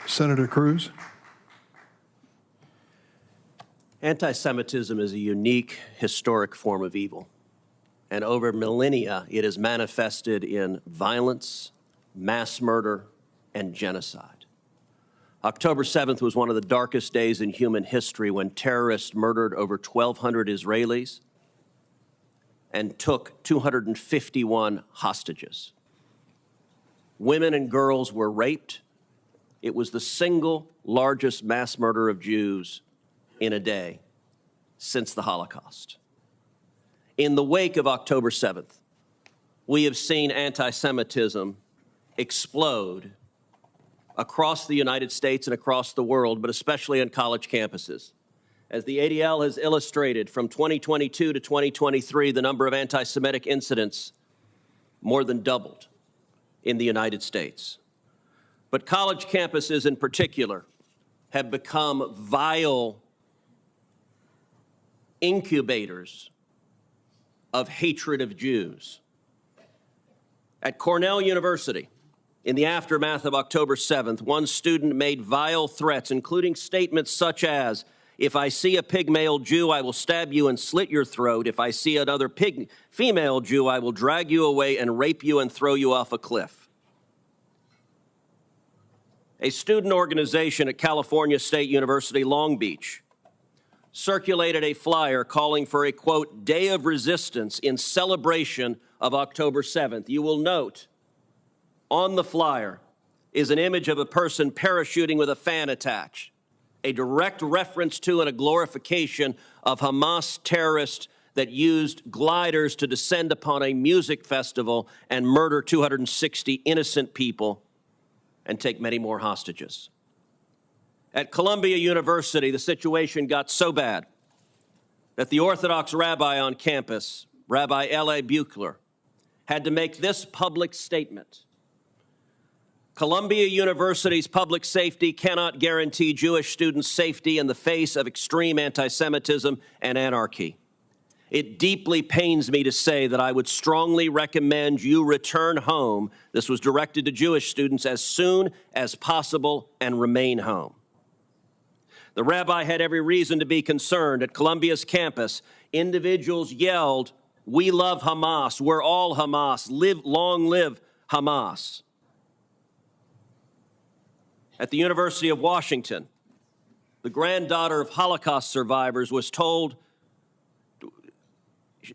Senator Cruz. Anti-Semitism is a unique historic form of evil, and over millennia it has manifested in violence, mass murder, and genocide. October 7th was one of the darkest days in human history when terrorists murdered over 1,200 Israelis and took 251 hostages. Women and girls were raped. It was the single largest mass murder of Jews in a day since the Holocaust. In the wake of October 7th, we have seen anti-Semitism explode across the United States and across the world, but especially on college campuses. As the ADL has illustrated, from 2022 to 2023, the number of anti-Semitic incidents more than doubled in the United States. But college campuses in particular have become vile incubators of hatred of Jews. At Cornell University, in the aftermath of October 7th, one student made vile threats, including statements such as, "If I see a pig-male Jew, I will stab you and slit your throat. If I see another female Jew, I will drag you away and rape you and throw you off a cliff." A student organization at California State University, Long Beach, circulated a flyer calling for a, quote, day of resistance in celebration of October 7th. You will note on the flyer is an image of a person parachuting with a fan attached, a direct reference to and a glorification of Hamas terrorists that used gliders to descend upon a music festival and murder 260 innocent people and take many more hostages. At Columbia University, the situation got so bad that the Orthodox rabbi on campus, Rabbi L.A. Buchler, had to make this public statement. Columbia University's public safety cannot guarantee Jewish students' safety in the face of extreme anti-Semitism and anarchy. It deeply pains me to say that I would strongly recommend you return home. This was directed to Jewish students as soon as possible and remain home. The rabbi had every reason to be concerned. At Columbia's campus, individuals yelled, "We love Hamas, we're all Hamas, long live Hamas." At the University of Washington, the granddaughter of Holocaust survivors was told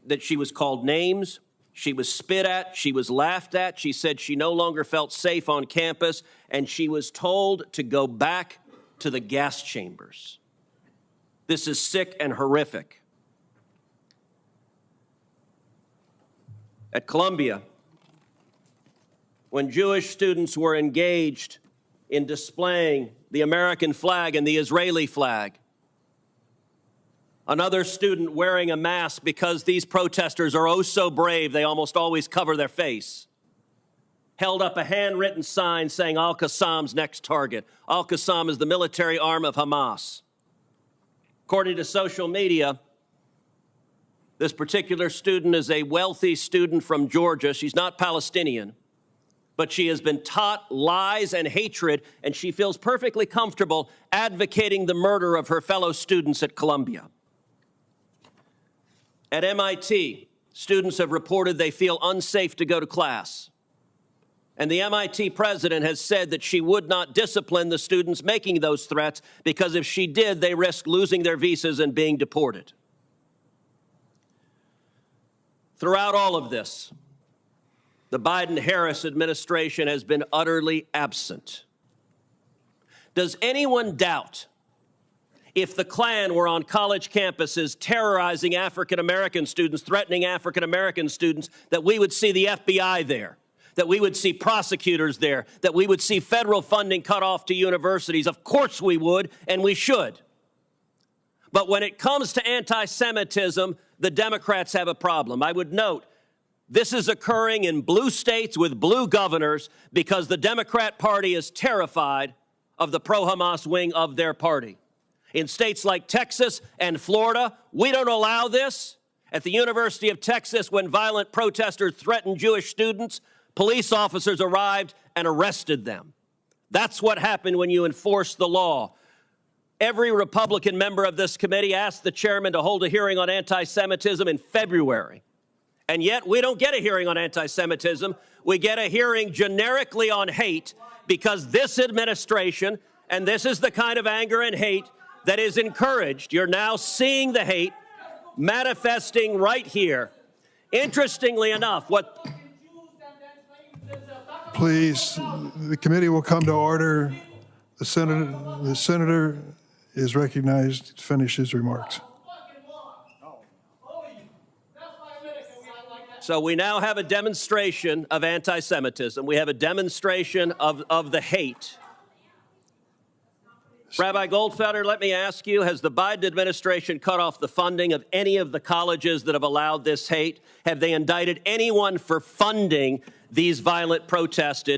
that she was called names, she was spit at, she was laughed at. She said she no longer felt safe on campus, and she was told to go back to the gas chambers. This is sick and horrific. At Columbia, when Jewish students were engaged in displaying the American flag and the Israeli flag, another student wearing a mask because these protesters are oh so brave, they almost always cover their face, held up a handwritten sign saying Al-Qassam's next target. Al-Qassam is the military arm of Hamas. According to social media, this particular student is a wealthy student from Georgia. She's not Palestinian, but she has been taught lies and hatred, and she feels perfectly comfortable advocating the murder of her fellow students at Columbia. At MIT, students have reported they feel unsafe to go to class. And the MIT president has said that she would not discipline the students making those threats because if she did, they risk losing their visas and being deported. Throughout all of this, the Biden-Harris administration has been utterly absent. Does anyone doubt if the Klan were on college campuses terrorizing African-American students, threatening African-American students, that we would see the FBI there, that we would see prosecutors there, that we would see federal funding cut off to universities? Of course we would, and we should. But when it comes to anti-Semitism, the Democrats have a problem. I would note, this is occurring in blue states with blue governors because the Democrat Party is terrified of the pro-Hamas wing of their party. In states like Texas and Florida, we don't allow this. At the University of Texas, when violent protesters threatened Jewish students, police officers arrived and arrested them. That's what happened when you enforce the law. Every Republican member of this committee asked the chairman to hold a hearing on anti-Semitism in February. And yet we don't get a hearing on anti-Semitism. We get a hearing generically on hate because this administration, and this is the kind of anger and hate that is encouraged. You're now seeing the hate manifesting right here. Interestingly enough, Please, the committee will come to order. The senator is recognized to finish his remarks. So we now have a demonstration of anti-Semitism. We have a demonstration of the hate. Rabbi Goldfelder, let me ask you, has the Biden administration cut off the funding of any of the colleges that have allowed this hate? Have they indicted anyone for funding these violent protests?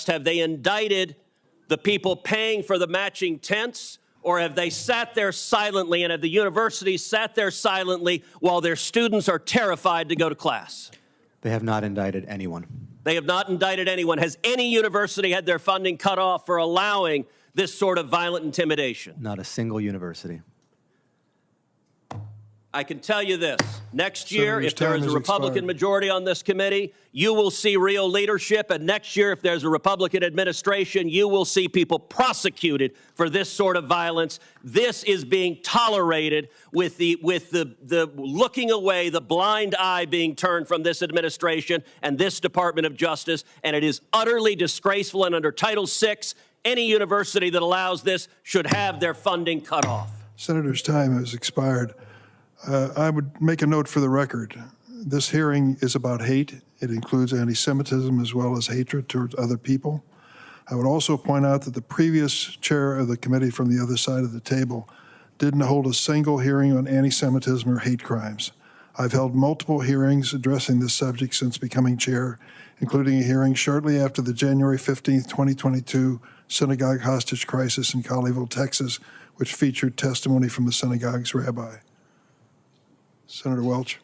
Have they indicted the people paying for the matching tents? Or have they sat there silently, and have the universities sat there silently while their students are terrified to go to class? They have not indicted anyone. They have not indicted anyone. Has any university had their funding cut off for allowing this sort of violent intimidation? Not a single university. I can tell you this. Next year, if there is a Republican expired. majority on this committee, you will see real leadership. And next year, if there's a Republican administration, you will see people prosecuted for this sort of violence. This is being tolerated with the looking away, the blind eye being turned from this administration and this Department of Justice. And it is utterly disgraceful. And under Title VI, any university that allows this should have their funding cut off. Senator's time has expired. I would make a note for the record. This hearing is about hate. It includes anti-Semitism as well as hatred towards other people. I would also point out that the previous chair of the committee from the other side of the table didn't hold a single hearing on anti-Semitism or hate crimes. I've held multiple hearings addressing this subject since becoming chair, including a hearing shortly after the January 15, 2022 synagogue hostage crisis in Colleyville, Texas, which featured testimony from the synagogue's rabbi. Senator Welch.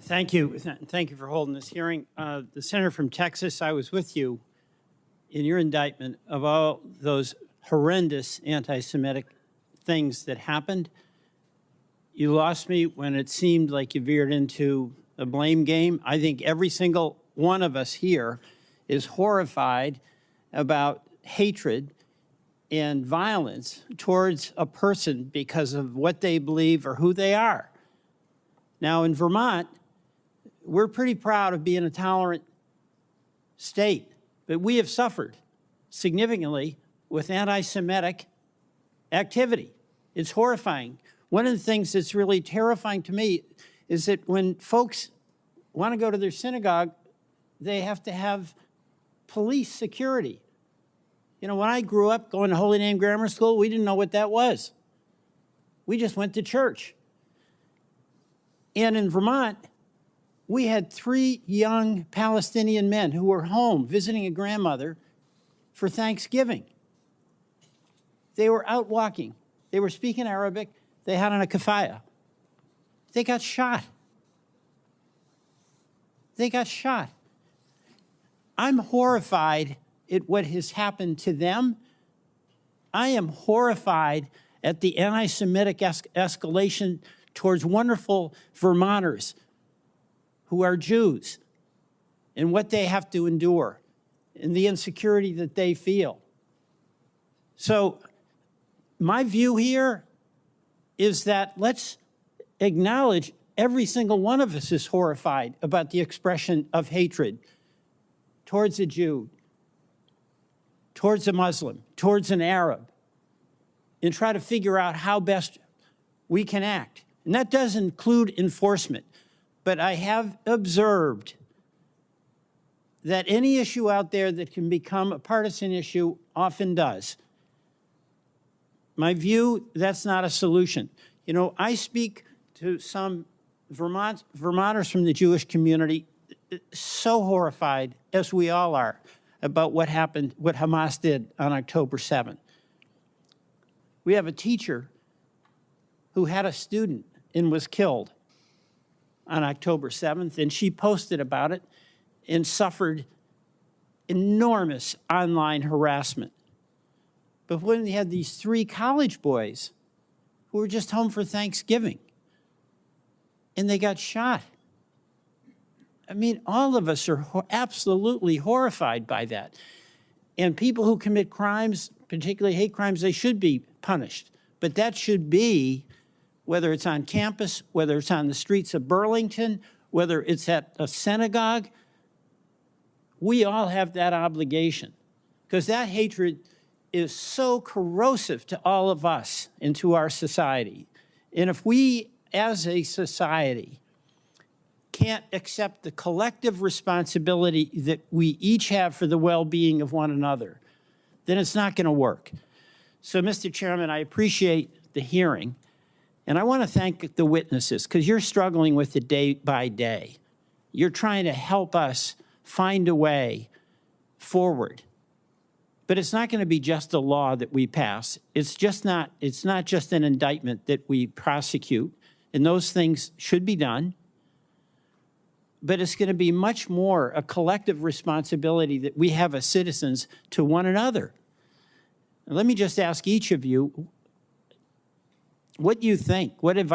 Thank you. Thank you for holding this hearing. The senator from Texas, I was with you in your indictment of all those horrendous anti-Semitic things that happened. You lost me when it seemed like you veered into a blame game. I think every single one of us here is horrified about hatred and violence towards a person because of what they believe or who they are. Now, in Vermont, we're pretty proud of being a tolerant state, but we have suffered significantly with anti-Semitic activity. It's horrifying. One of the things that's really terrifying to me is that when folks want to go to their synagogue, they have to have police security. You know, when I grew up going to Holy Name Grammar School, we didn't know what that was. We just went to church. And in Vermont, we had 3 young Palestinian men who were home visiting a grandmother for Thanksgiving. They were out walking. They were speaking Arabic. They had on a keffiyeh. They got shot. They got shot. I'm horrified at what has happened to them. I am horrified at the anti-Semitic escalation towards wonderful Vermonters who are Jews and what they have to endure and the insecurity that they feel. So my view here is that let's acknowledge every single one of us is horrified about the expression of hatred towards a Jew, towards a Muslim, towards an Arab, and try to figure out how best we can act. And that does include enforcement. But I have observed that any issue out there that can become a partisan issue often does. My view, that's not a solution. You know, I speak to some Vermonters from the Jewish community, so horrified, as we all are, about what happened, what Hamas did on October 7th. We have a teacher who had a student and was killed on October 7th, and she posted about it and suffered enormous online harassment. But when we had these 3 college boys who were just home for Thanksgiving and they got shot. I mean, all of us are absolutely horrified by that. And people who commit crimes, particularly hate crimes, they should be punished. But that should be, whether it's on campus, whether it's on the streets of Burlington, whether it's at a synagogue, we all have that obligation. Because that hatred is so corrosive to all of us and to our society. And if we, as a society, can't accept the collective responsibility that we each have for the well-being of one another, then it's not going to work. So, Mr. Chairman, I appreciate the hearing, and I want to thank the witnesses, because you're struggling with it day by day. You're trying to help us find a way forward. But it's not going to be just a law that we pass. It's not just an indictment that we prosecute, and those things should be done. But it's going to be much more a collective responsibility that we have as citizens to one another. And let me just ask each of you, what do you think? What advice